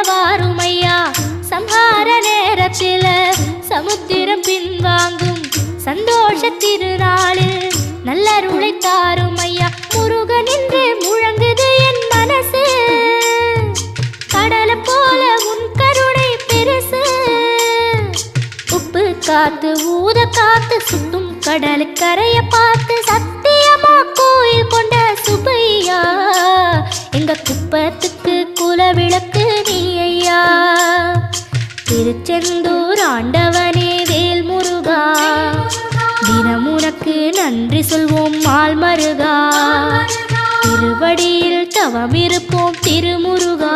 வாருமையா சம்ஹார நேரத்தில சமுத்திரம் பின்வாங்கும் சந்தோஷ திருநாளில் நல்லருளை தாருமையா முருகன் என்று முழங்குது என் மனசு கடலை போல உன் கருணை பெருசு உப்பு காத்து ஊத காத்து சுத்தும் கடலு கரைய பார்த்து சத்தியமா கோயில் கொண்ட சுப்பையா எங்க குப்பத்துக்கு குலவிளக்கு நீ ஐயா திருச்செந்தூர் ஆண்டவனே வேல் முருகா தினம் உனக்கு நன்றி சொல்வோம் மால் மருகா திருவடியில் தவமிருப்போம் திருமுருகா